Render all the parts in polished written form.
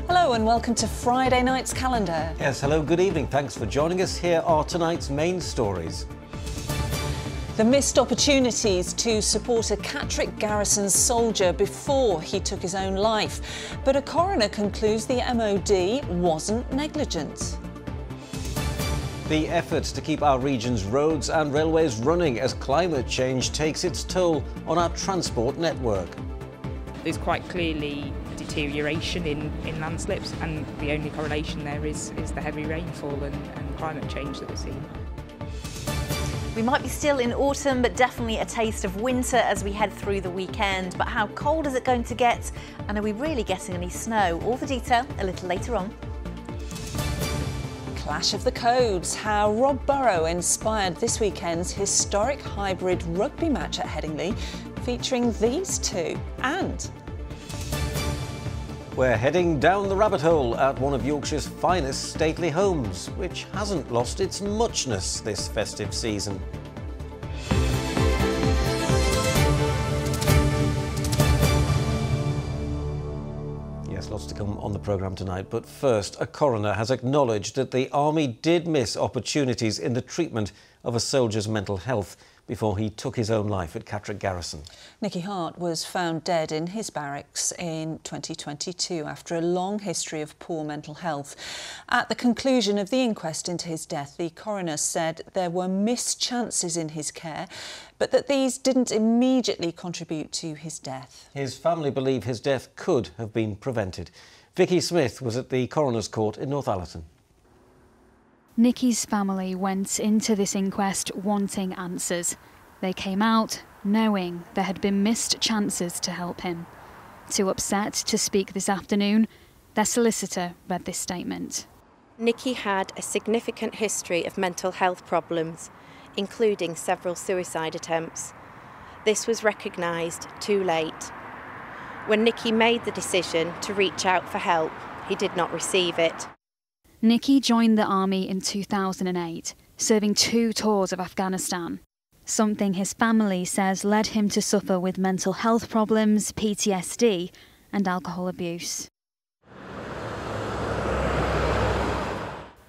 Hello and welcome to Friday night's calendar. Yes, hello, good evening. Thanks for joining us. Here are tonight's main stories. The missed opportunities to support a Catterick Garrison soldier before he took his own life. But a coroner concludes the MOD wasn't negligent. The efforts to keep our region's roads and railways running as climate change takes its toll on our transport network. There's quite clearly deterioration in landslips, and the only correlation there is the heavy rainfall and climate change that we're seeing. We might be still in autumn, but definitely a taste of winter as we head through the weekend. But how cold is it going to get? And are we really getting any snow? All the detail a little later on. Clash of the Codes, how Rob Burrow inspired this weekend's historic hybrid rugby match at Headingley, featuring these two. And we're heading down the rabbit hole at one of Yorkshire's finest stately homes, which hasn't lost its muchness this festive season. Yes, lots to come on the programme tonight, but first, a coroner has acknowledged that the Army did miss opportunities in the treatment of a soldier's mental health before he took his own life at Catterick Garrison. Nicky Hart was found dead in his barracks in 2022 after a long history of poor mental health. At the conclusion of the inquest into his death, the coroner said there were missed chances in his care, but that these didn't immediately contribute to his death. His family believe his death could have been prevented. Vicky Smith was at the coroner's court in Northallerton. Nicky's family went into this inquest wanting answers. They came out knowing there had been missed chances to help him. Too upset to speak this afternoon, their solicitor read this statement. Nicky had a significant history of mental health problems, including several suicide attempts. This was recognised too late. When Nicky made the decision to reach out for help, he did not receive it. Nicky joined the army in 2008, serving 2 tours of Afghanistan, something his family says led him to suffer with mental health problems, PTSD and alcohol abuse.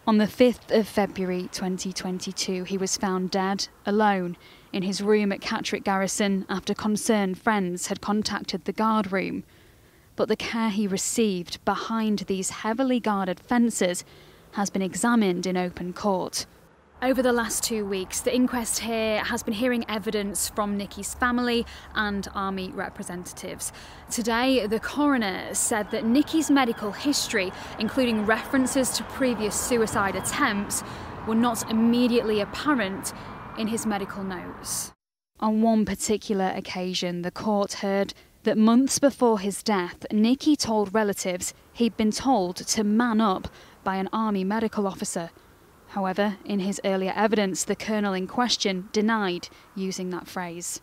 On the 5th of February 2022, he was found dead, alone, in his room at Catterick Garrison after concerned friends had contacted the guard room. But the care he received behind these heavily guarded fences has been examined in open court. Over the last 2 weeks, the inquest here has been hearing evidence from Nicky's family and army representatives. Today, the coroner said that Nicky's medical history, including references to previous suicide attempts, were not immediately apparent in his medical notes. On one particular occasion, the court heard that months before his death, Nicky told relatives he'd been told to man up by an army medical officer. However, in his earlier evidence, the colonel in question denied using that phrase.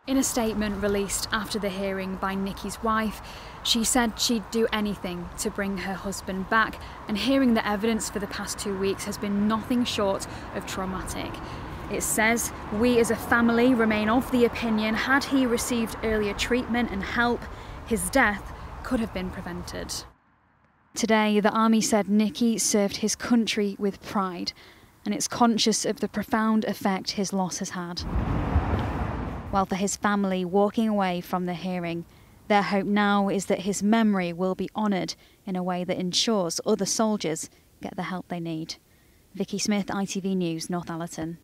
In a statement released after the hearing by Nicky's wife, she said she'd do anything to bring her husband back, and hearing the evidence for the past 2 weeks has been nothing short of traumatic. It says, "We as a family remain of the opinion had he received earlier treatment and help, his death could have been prevented." Today, the army said Nicky served his country with pride, and it's conscious of the profound effect his loss has had. While for his family walking away from the hearing, their hope now is that his memory will be honoured in a way that ensures other soldiers get the help they need. Vicky Smith, ITV News, Northallerton.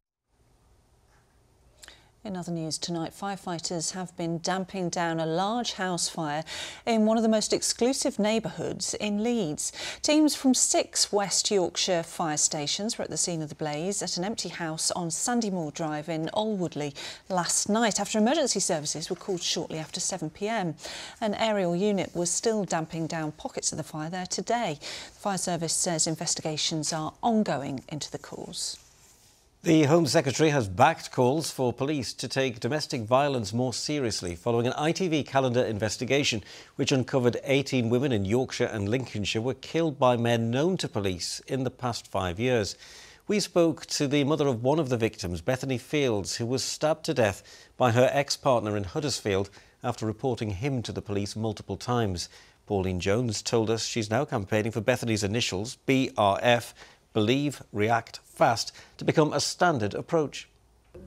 In other news tonight, firefighters have been damping down a large house fire in one of the most exclusive neighbourhoods in Leeds. Teams from 6 West Yorkshire fire stations were at the scene of the blaze at an empty house on Sandymore Drive in Alwoodley last night after emergency services were called shortly after 7 p.m. An aerial unit was still damping down pockets of the fire there today. The fire service says investigations are ongoing into the cause. The Home Secretary has backed calls for police to take domestic violence more seriously following an ITV calendar investigation which uncovered 18 women in Yorkshire and Lincolnshire were killed by men known to police in the past 5 years. We spoke to the mother of one of the victims, Bethany Fields, who was stabbed to death by her ex-partner in Huddersfield after reporting him to the police multiple times. Pauline Jones told us she's now campaigning for Bethany's initials, BRF, Believe, React, Fast, to become a standard approach.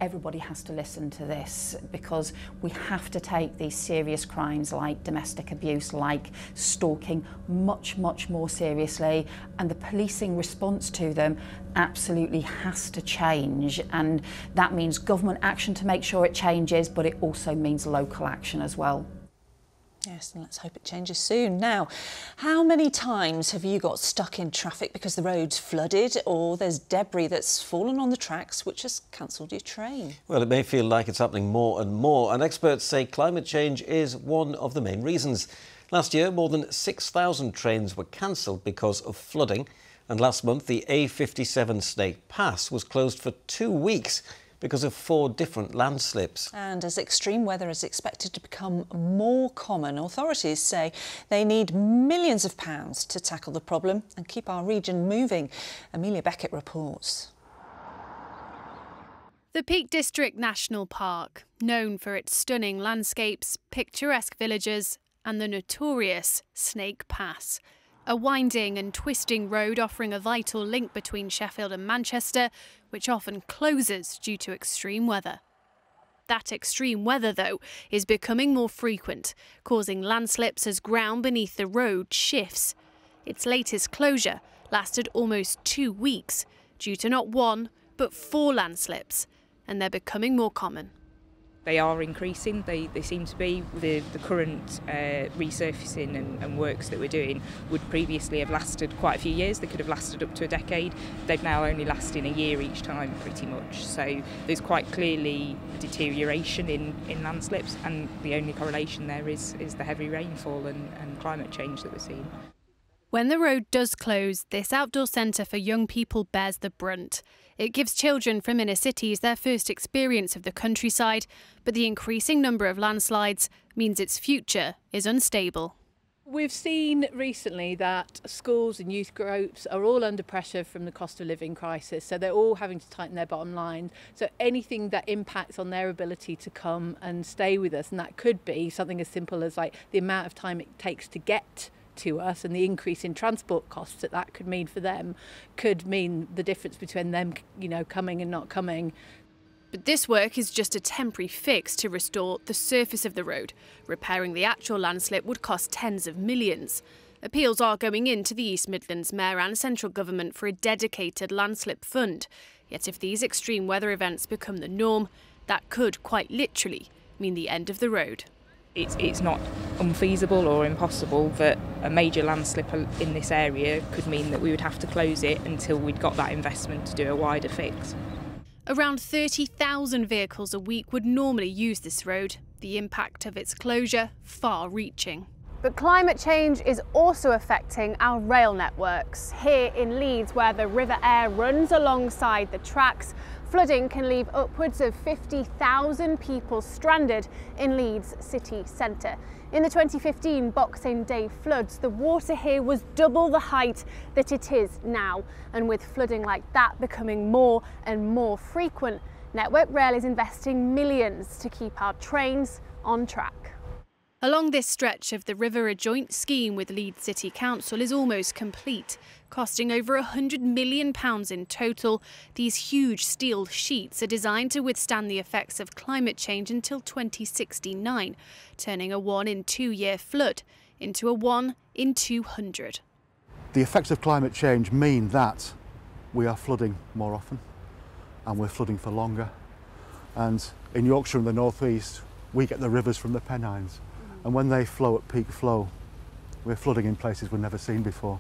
Everybody has to listen to this because we have to take these serious crimes like domestic abuse, like stalking, much more seriously, and the policing response to them absolutely has to change, and that means government action to make sure it changes, but it also means local action as well. Yes, and let's hope it changes soon. Now, how many times have you got stuck in traffic because the road's flooded or there's debris that's fallen on the tracks which has cancelled your train? Well, it may feel like it's happening more and more, and experts say climate change is one of the main reasons. Last year, more than 6,000 trains were cancelled because of flooding, and last month the A57 Snake Pass was closed for 2 weeks because of 4 different landslips. And as extreme weather is expected to become more common, authorities say they need millions of pounds to tackle the problem and keep our region moving. Amelia Beckett reports. The Peak District National Park, known for its stunning landscapes, picturesque villages and the notorious Snake Pass. A winding and twisting road offering a vital link between Sheffield and Manchester, which often closes due to extreme weather. That extreme weather, though, is becoming more frequent, causing landslips as ground beneath the road shifts. Its latest closure lasted almost 2 weeks, due to not 1 but 4 landslips, and they're becoming more common. They are increasing. They seem to be. The current resurfacing and works that we're doing would previously have lasted quite a few years. They could have lasted up to a decade. They've now only lasted a year each time, pretty much. So there's quite clearly deterioration in landslips, and the only correlation there is the heavy rainfall and climate change that we're seeing. When the road does close, this outdoor centre for young people bears the brunt. It gives children from inner cities their first experience of the countryside, but the increasing number of landslides means its future is unstable. We've seen recently that schools and youth groups are all under pressure from the cost of living crisis, so they're all having to tighten their bottom line. So anything that impacts on their ability to come and stay with us, and that could be something as simple as like the amount of time it takes to get to us and the increase in transport costs that could mean for them, could mean the difference between them, coming and not coming. But this work is just a temporary fix to restore the surface of the road. Repairing the actual landslip would cost tens of millions. Appeals are going into the East Midlands Mayor and central government for a dedicated landslip fund. Yet if these extreme weather events become the norm, that could quite literally mean the end of the road. It's not unfeasible or impossible that a major landslip in this area could mean that we would have to close it until we'd got that investment to do a wider fix. Around 30,000 vehicles a week would normally use this road. The impact of its closure far-reaching. But climate change is also affecting our rail networks. Here in Leeds, where the River Aire runs alongside the tracks, flooding can leave upwards of 50,000 people stranded in Leeds city centre. In the 2015 Boxing Day floods, the water here was double the height that it is now. And with flooding like that becoming more and more frequent, Network Rail is investing millions to keep our trains on track. Along this stretch of the river, a joint scheme with Leeds City Council is almost complete, costing over £100 million in total. These huge steel sheets are designed to withstand the effects of climate change until 2069, turning a 1 in 2 year flood into a 1 in 200. The effects of climate change mean that we are flooding more often and we're flooding for longer. And in Yorkshire and the North East, we get the rivers from the Pennines. And when they flow at peak flow, we're flooding in places we've never seen before.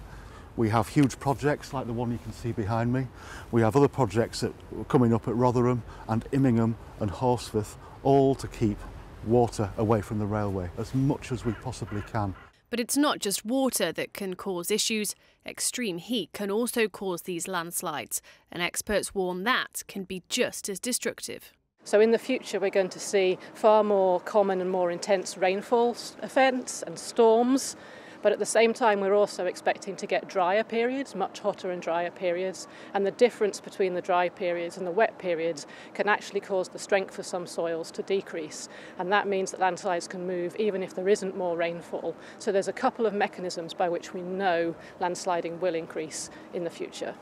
We have huge projects like the one you can see behind me. We have other projects that are coming up at Rotherham and Immingham and Horsforth, all to keep water away from the railway as much as we possibly can. But it's not just water that can cause issues. Extreme heat can also cause these landslides, and experts warn that can be just as destructive. So in the future we're going to see far more common and more intense rainfall events and storms, But at the same time, we're also expecting to get drier periods, much hotter and drier periods. And the difference between the dry periods and the wet periods can actually cause the strength of some soils to decrease. And that means that landslides can move even if there isn't more rainfall. So there's a couple of mechanisms by which we know landsliding will increase in the future.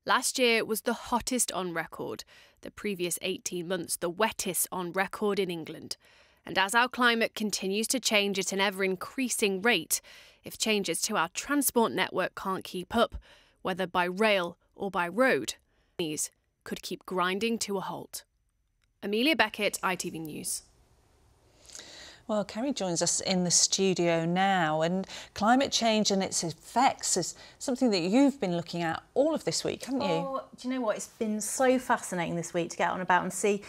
Last year was the hottest on record, the previous 18 months the wettest on record in England. And as our climate continues to change at an ever-increasing rate, if changes to our transport network can't keep up, whether by rail or by road, these could keep grinding to a halt. Amelia Beckett, ITV News. Well, Kerry joins us in the studio now, and climate change and its effects is something that you've been looking at all of this week, haven't you? Oh, do you know what? It's been so fascinating this week to get on about and see,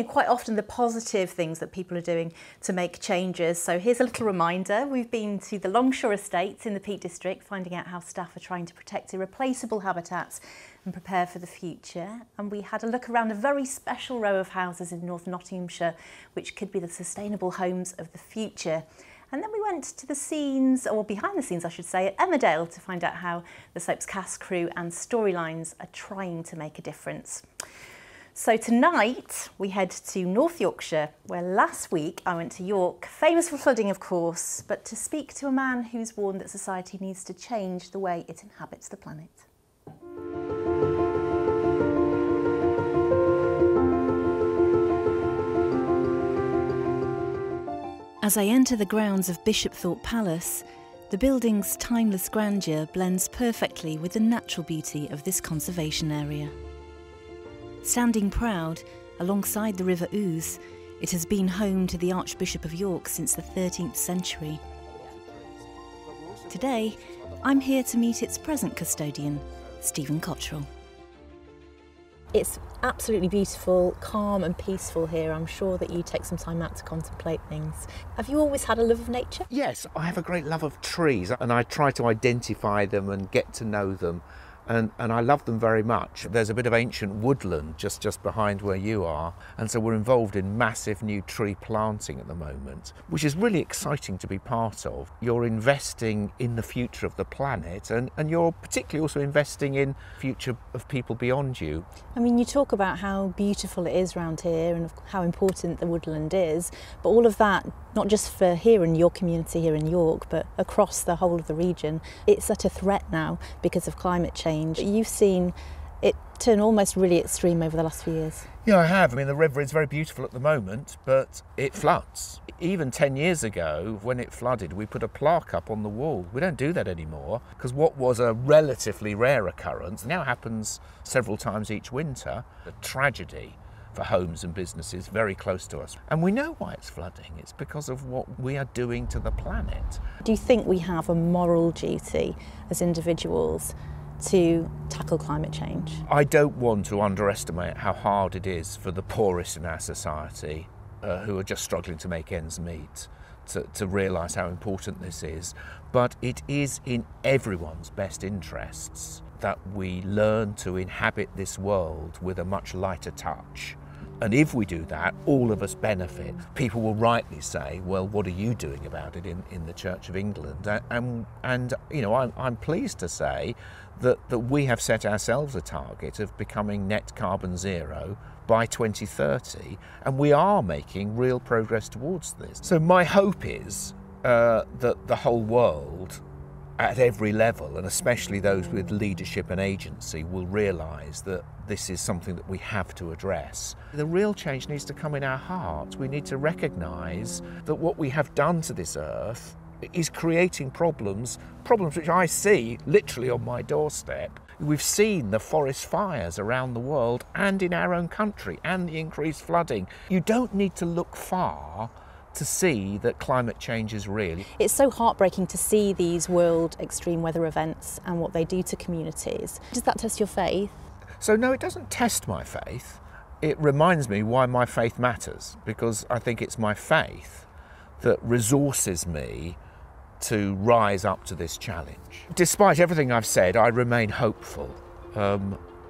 quite often the positive things that people are doing to make changes. So here's a little reminder. We've been to the Longshore Estates in the Peak District, finding out how staff are trying to protect irreplaceable habitats and prepare for the future. And we had a look around a very special row of houses in North Nottinghamshire, which could be the sustainable homes of the future. And then we went to the scenes, or behind the scenes I should say, at Emmerdale to find out how the soap's cast, crew and storylines are trying to make a difference. So tonight we head to North Yorkshire, where last week I went to York, famous for flooding of course, but to speak to a man who's warned that society needs to change the way it inhabits the planet. As I enter the grounds of Bishopthorpe Palace, the building's timeless grandeur blends perfectly with the natural beauty of this conservation area. Standing proud alongside the River Ouse, it has been home to the Archbishop of York since the 13th century. Today, I'm here to meet its present custodian, Stephen Cottrell. It's absolutely beautiful, calm and peaceful here. I'm sure that you take some time out to contemplate things. Have you always had a love of nature? Yes, I have a great love of trees and I try to identify them and get to know them. And I love them very much. There's a bit of ancient woodland just behind where you are, and so we're involved in massive new tree planting at the moment, which is really exciting to be part of. You're investing in the future of the planet, and you're particularly also investing in the future of people beyond you. I mean, you talk about how beautiful it is around here and how important the woodland is, but all of that, not just for here in your community here in York, but across the whole of the region, it's at a threat now because of climate change. You've seen it turn almost really extreme over the last few years. Yeah, I have. I mean, the river is very beautiful at the moment, but it floods. Even 10 years ago, when it flooded, we put a plaque up on the wall. We don't do that anymore, because what was a relatively rare occurrence now happens several times each winter. A tragedy for homes and businesses very close to us. And we know why it's flooding. It's because of what we are doing to the planet. Do you think we have a moral duty as individuals to tackle climate change? I don't want to underestimate how hard it is for the poorest in our society who are just struggling to make ends meet to realise how important this is. But it is in everyone's best interests that we learn to inhabit this world with a much lighter touch. And if we do that, all of us benefit. People will rightly say, well, what are you doing about it in the Church of England? And you know, I'm pleased to say that we have set ourselves a target of becoming net carbon zero by 2030, and we are making real progress towards this. So my hope is that the whole world, at every level, and especially those with leadership and agency, will realise that this is something that we have to address. The real change needs to come in our hearts. We need to recognise that what we have done to this earth is creating problems which I see literally on my doorstep. We've seen the forest fires around the world and in our own country, and the increased flooding. You don't need to look far to see that climate change is real. It's so heartbreaking to see these world extreme weather events and what they do to communities. Does that test your faith? So no, it doesn't test my faith. It reminds me why my faith matters, because I think it's my faith that resources me to rise up to this challenge. Despite everything I've said, I remain hopeful.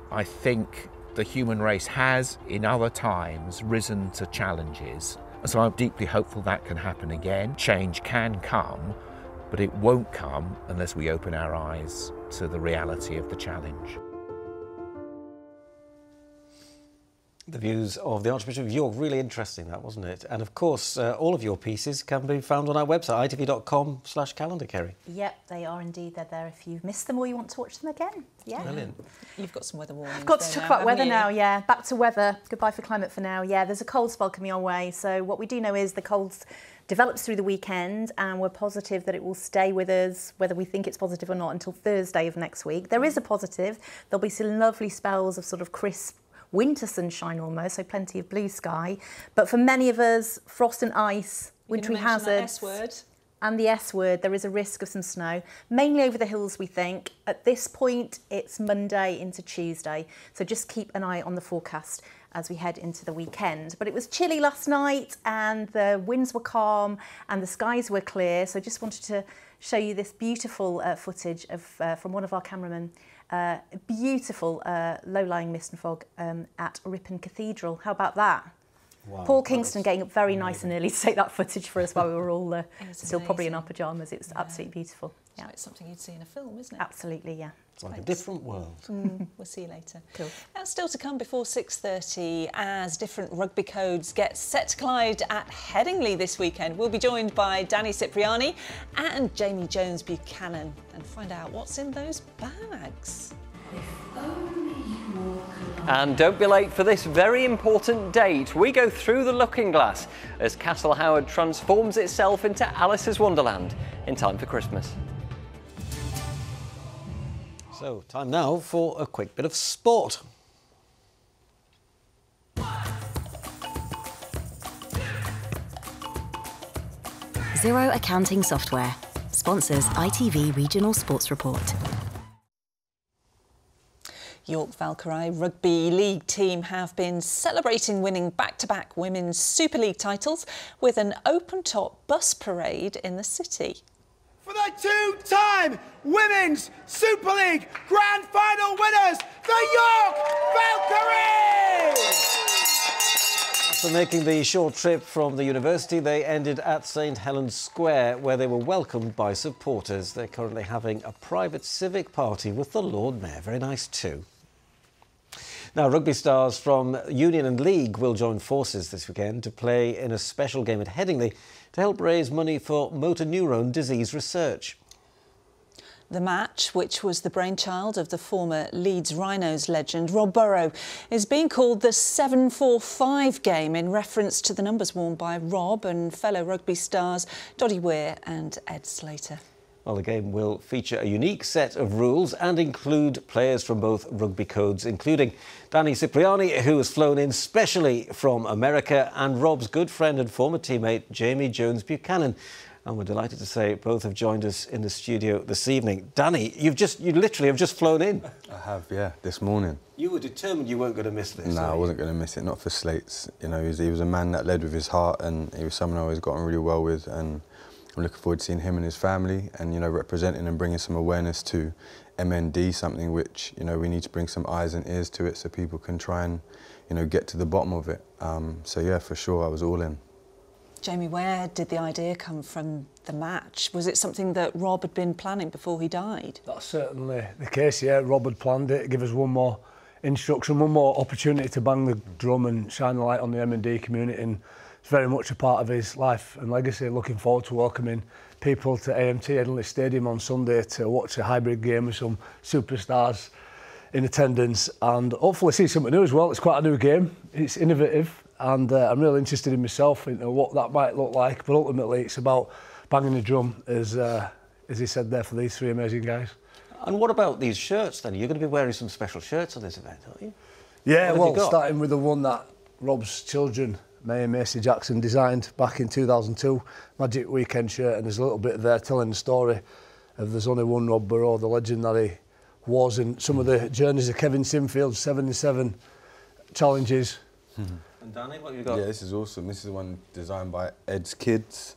I think the human race has, in other times, risen to challenges. So I'm deeply hopeful that can happen again. Change can come, but it won't come unless we open our eyes to the reality of the challenge. The views of the Archbishop of York, really interesting that, wasn't it? And of course, all of your pieces can be found on our website, itv.com/calendar, Kerry. Yep, they are indeed. They're there if you've missed them or you want to watch them again. Yeah. Brilliant. You've got some weather warnings. I've got to talk about weather you? now, yeah. Back to weather. Goodbye for climate for now. Yeah, there's a cold spell coming our way. So what we do know is the cold develops through the weekend, and we're positive that it will stay with us, whether we think it's positive or not, until Thursday of next week. There is a positive. There'll be some lovely spells of sort of crisp winter sunshine almost, so plenty of blue sky. But for many of us, frost and ice, wintry hazards. S word. And the S word, there is a risk of some snow, mainly over the hills, we think. At this point, it's Monday into Tuesday, so just keep an eye on the forecast as we head into the weekend. But it was chilly last night, and the winds were calm, and the skies were clear, so just wanted to show you this beautiful footage of from one of our cameramen. Beautiful low-lying mist and fog at Ripon Cathedral. How about that? Wow, Paul Kingston getting up very nice and early to take that footage for us while we were all still probably in our pyjamas. It was absolutely beautiful. Yeah. It's something you'd see in a film, isn't it? Absolutely, yeah. It's like a different world. We'll see you later. Cool. Now, still to come before 6:30 as different rugby codes get set to collide at Headingley this weekend. We'll be joined by Danny Cipriani and Jamie Jones Buchanan and find out what's in those bags. And don't be late for this very important date. We go through the looking glass as Castle Howard transforms itself into Alice's Wonderland in time for Christmas. So, time now for a quick bit of sport. Xero Accounting Software sponsors ITV Regional Sports Report. York Valkyrie Rugby League team have been celebrating winning back-to-back Women's Super League titles with an open-top bus parade in the city. For the two-time Women's Super League Grand Final winners, the York Valkyries! After making the short trip from the university, they ended at St Helens Square, where they were welcomed by supporters. They're currently having a private civic party with the Lord Mayor. Very nice too. Now, rugby stars from Union and League will join forces this weekend to play in a special game at Headingley to help raise money for motor neuron disease research. The match, which was the brainchild of the former Leeds Rhinos legend Rob Burrow, is being called the 7-4-5 game in reference to the numbers worn by Rob and fellow rugby stars Doddy Weir and Ed Slater. Well, the game will feature a unique set of rules and include players from both rugby codes, including Danny Cipriani, who has flown in specially from America, and Rob's good friend and former teammate Jamie Jones Buchanan. And we're delighted to say both have joined us in the studio this evening. Danny, you literally have just flown in. I have, yeah, this morning. You were determined you weren't going to miss this. No, I wasn't going to miss it, not for Slates. You know, he was a man that led with his heart, and he was someone I always got on really well with, and I'm looking forward to seeing him and his family and, you know, representing and bringing some awareness to MND, something which, you know, we need to bring some eyes and ears to it so people can try and, you know, get to the bottom of it. So, yeah, for sure, I was all in. Jamie, where did the idea come from the match? Was it something that Rob had been planning before he died? That's certainly the case, yeah. Rob had planned it, give us one more instruction, one more opportunity to bang the drum and shine the light on the M&D community, and it's very much a part of his life and legacy. Looking forward to welcoming people to AMT Headingley Stadium on Sunday to watch a hybrid game with some superstars in attendance and hopefully see something new as well. It's quite a new game, it's innovative, and I'm really interested in myself, you know, what that might look like, but ultimately it's about banging the drum, as he said there, for these three amazing guys. And what about these shirts then? You're going to be wearing some special shirts on this event, aren't you? Yeah, well, starting with the one that Rob's children, May and Macy Jackson, designed back in 2002, Magic Weekend shirt, and there's a little bit there telling the story of there's only one Rob Burrow, the legend that he was, and some of the journeys of Kevin Sinfield's 77 challenges. And Danny, what have you got? Yeah, this is awesome. This is the one designed by Ed's kids.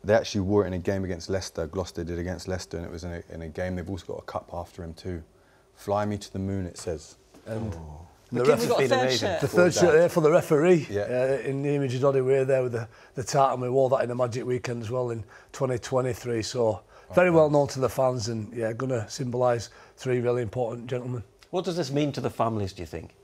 They actually wore it in a game against Leicester. Gloucester did against Leicester, and it was in a game. They've also got a cup after him too. Fly me to the moon, it says. And The We've got a third shirt. The third shirt there for the referee. In the image of Doddy, we're there with the tartan. We wore that in the Magic Weekend as well in 2023. So very well known to the fans, and yeah, going to symbolise 3 really important gentlemen. What does this mean to the families, do you think?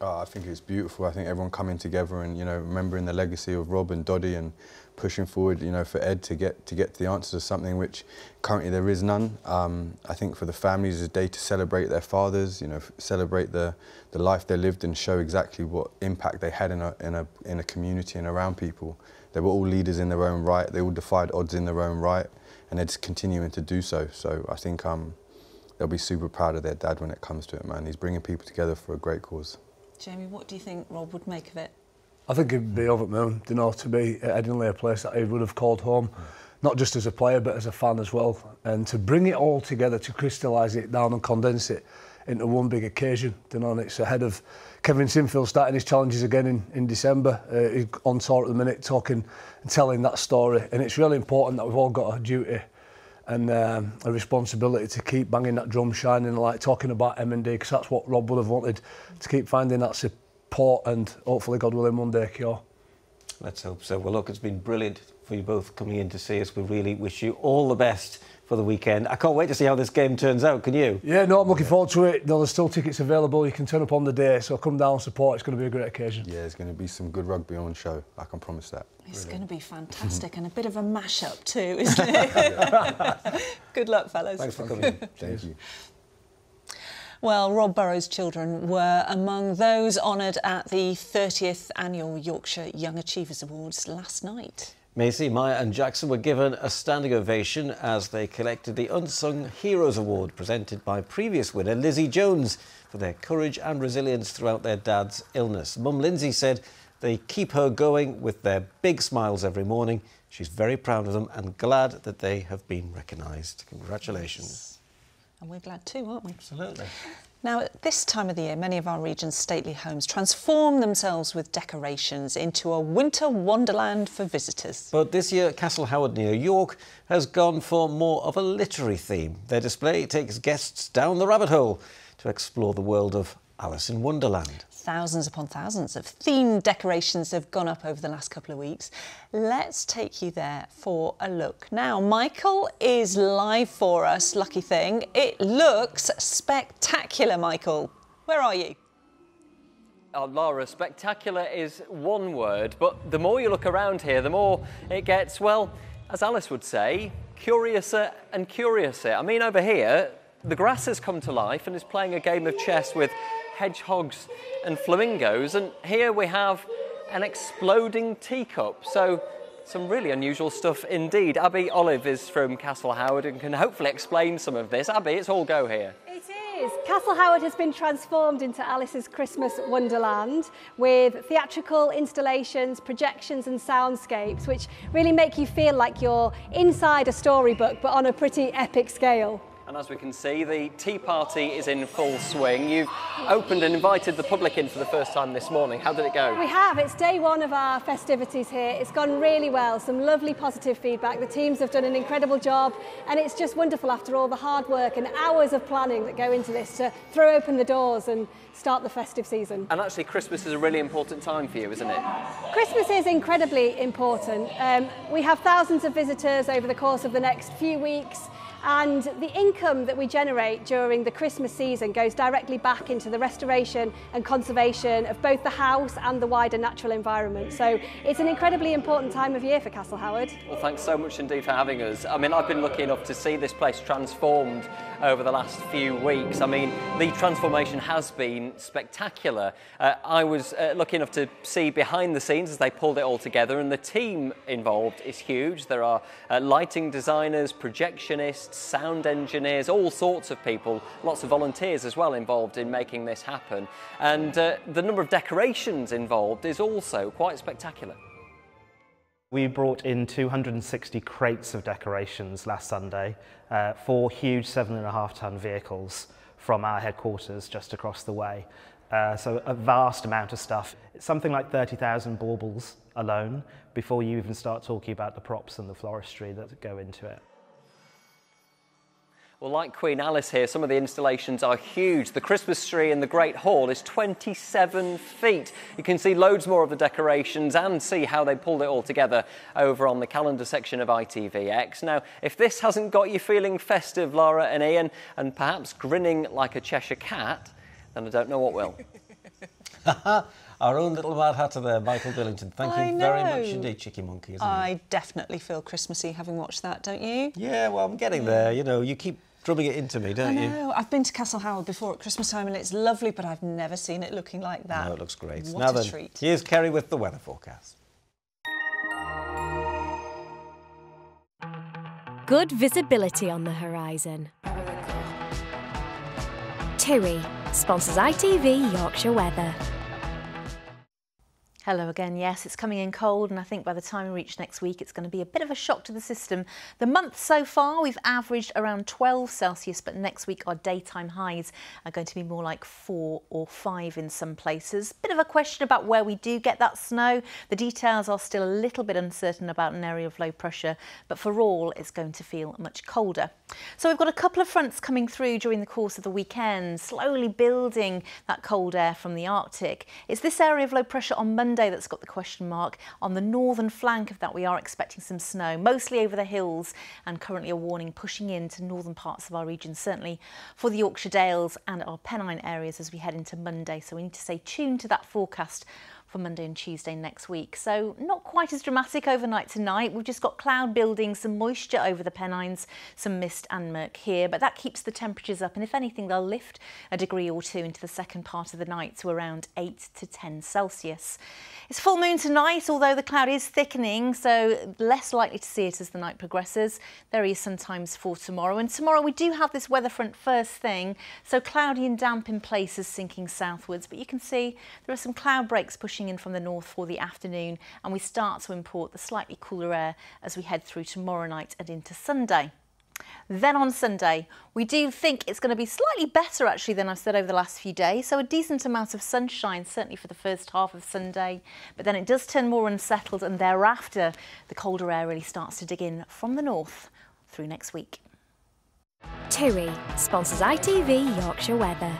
I think it's beautiful. I think everyone coming together and, you know, remembering the legacy of Rob and Doddy and pushing forward, you know, for Ed to get to the answers to something which currently there is none. I think for the families, it's a day to celebrate their fathers, you know, celebrate the life they lived and show exactly what impact they had in a community and around people. They were all leaders in their own right. They all defied odds in their own right, and they're just continuing to do so. So I think they'll be super proud of their dad when it comes to it, man. He's bringing people together for a great cause. Jamie, what do you think Rob would make of it? I think he'd be over the moon, you know, to be at Headingley, a place that he would have called home, not just as a player but as a fan as well. And to bring it all together, to crystallise it down and condense it into one big occasion, you know, and it's ahead of Kevin Sinfield starting his challenges again in December. He's on tour at the minute, talking and telling that story. And it's really important that we've all got a duty and a responsibility to keep banging that drum, shining like talking about M&D, because that's what Rob would have wanted, to keep finding that support and hopefully, God willing, one day cure. Let's hope so. Well, look, it's been brilliant for you both coming in to see us. We really wish you all the best for the weekend. I can't wait to see how this game turns out, can you? Yeah, no, I'm looking forward to it. There's still tickets available. You can turn up on the day, so come down and support. It's going to be a great occasion. Yeah, there's going to be some good rugby on show. I can promise that. It's going to be fantastic and a bit of a mash-up too, isn't it? Good luck, fellas. Thanks for coming in. Thank you. Well, Rob Burrows' children were among those honoured at the 30th Annual Yorkshire Young Achievers Awards last night. Macy, Maya and Jackson were given a standing ovation as they collected the Unsung Heroes Award presented by previous winner Lizzie Jones for their courage and resilience throughout their dad's illness. Mum Lindsay said they keep her going with their big smiles every morning. She's very proud of them and glad that they have been recognised. Congratulations. And we're glad too, aren't we? Absolutely. Now, at this time of the year, many of our region's stately homes transform themselves with decorations into a winter wonderland for visitors. But this year, Castle Howard near York has gone for more of a literary theme. Their display takes guests down the rabbit hole to explore the world of Alice in Wonderland. Thousands upon thousands of themed decorations have gone up over the last couple of weeks. Let's take you there for a look. Now, Michael is live for us, lucky thing. It looks spectacular, Michael. Where are you? Oh, Laura, spectacular is one word, but the more you look around here, the more it gets, well, as Alice would say, curiouser and curiouser. I mean, over here, the grass has come to life and is playing a game of chess with hedgehogs and flamingos, and here we have an exploding teacup. So some really unusual stuff indeed. Abby Olive is from Castle Howard and can hopefully explain some of this. Abby, it's all go here. It is. Castle Howard has been transformed into Alice's Christmas Wonderland with theatrical installations, projections and soundscapes which really make you feel like you're inside a storybook but on a pretty epic scale. And as we can see, the tea party is in full swing. You've opened and invited the public in for the first time this morning. How did it go? We have. It's day one of our festivities here. It's gone really well. Some lovely positive feedback. The teams have done an incredible job, and it's just wonderful after all the hard work and hours of planning that go into this to throw open the doors and start the festive season. And actually, Christmas is a really important time for you, isn't it? Christmas is incredibly important. We have thousands of visitors over the course of the next few weeks. And the income that we generate during the Christmas season goes directly back into the restoration and conservation of both the house and the wider natural environment. So it's an incredibly important time of year for Castle Howard. Well, thanks so much indeed for having us. I mean, I've been lucky enough to see this place transformed over the last few weeks. I mean, the transformation has been spectacular. I was lucky enough to see behind the scenes as they pulled it all together, and the team involved is huge. There are lighting designers, projectionists, sound engineers, all sorts of people, lots of volunteers as well involved in making this happen. And the number of decorations involved is also quite spectacular. We brought in 260 crates of decorations last Sunday, 4 huge 7.5-ton vehicles from our headquarters just across the way. So a vast amount of stuff. It's something like 30,000 baubles alone before you even start talking about the props and the floristry that go into it. Well, like Queen Alice here, some of the installations are huge. The Christmas tree in the Great Hall is 27 feet. You can see loads more of the decorations and see how they pulled it all together over on the calendar section of ITVX. Now, if this hasn't got you feeling festive, Laura and Ian, and perhaps grinning like a Cheshire cat, then I don't know what will. Our own little Mad Hatter there, Michael Billington. Thank you very much indeed, Chicky Monkey, isn't it? I definitely feel Christmassy having watched that, don't you? Yeah, well, I'm getting there. You know, you keep drubbing it into me, don't you? I know. I've been to Castle Howard before at Christmas time and it's lovely, but I've never seen it looking like that. No, it looks great. What now a then, treat. Here's Kerry with the weather forecast. Good visibility on the horizon. TUI sponsors ITV Yorkshire Weather. Hello again. Yes, it's coming in cold, and I think by the time we reach next week, it's going to be a bit of a shock to the system. The month so far, we've averaged around 12 Celsius, but next week our daytime highs are going to be more like 4 or 5 in some places. Bit of a question about where we do get that snow. The details are still a little bit uncertain about an area of low pressure, but for all, it's going to feel much colder. So we've got a couple of fronts coming through during the course of the weekend, slowly building that cold air from the Arctic. It's this area of low pressure on Monday that's got the question mark. On the northern flank of that, we are expecting some snow, mostly over the hills, and currently a warning pushing into northern parts of our region, certainly for the Yorkshire Dales and our Pennine areas as we head into Monday. So we need to stay tuned to that forecast for Monday and Tuesday next week. So not quite as dramatic overnight tonight. We've just got cloud building, some moisture over the Pennines, some mist and murk here, but that keeps the temperatures up, and if anything they'll lift a degree or two into the second part of the night to around 8 to 10 Celsius. It's full moon tonight, although the cloud is thickening, so less likely to see it as the night progresses. There is sometimes for tomorrow, and tomorrow we do have this weather front first thing, so cloudy and damp in places, sinking southwards, but you can see there are some cloud breaks pushing in from the north for the afternoon, and we start to import the slightly cooler air as we head through tomorrow night and into Sunday. Then on Sunday, we do think it's going to be slightly better actually than I've said over the last few days. So a decent amount of sunshine, certainly for the first half of Sunday. But then it does turn more unsettled, and thereafter the colder air really starts to dig in from the north through next week. TUI sponsors ITV Yorkshire Weather.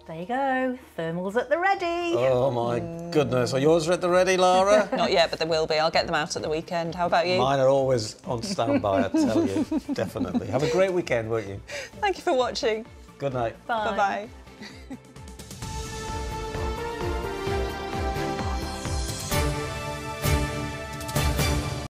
There you go, thermals at the ready. Oh my goodness, are yours at the ready, Lara? Not yet, but there will be. I'll get them out at the weekend. How about you? Mine are always on standby, I tell you. Definitely. Have a great weekend, won't you? Thank you for watching. Good night. Bye. Bye-bye.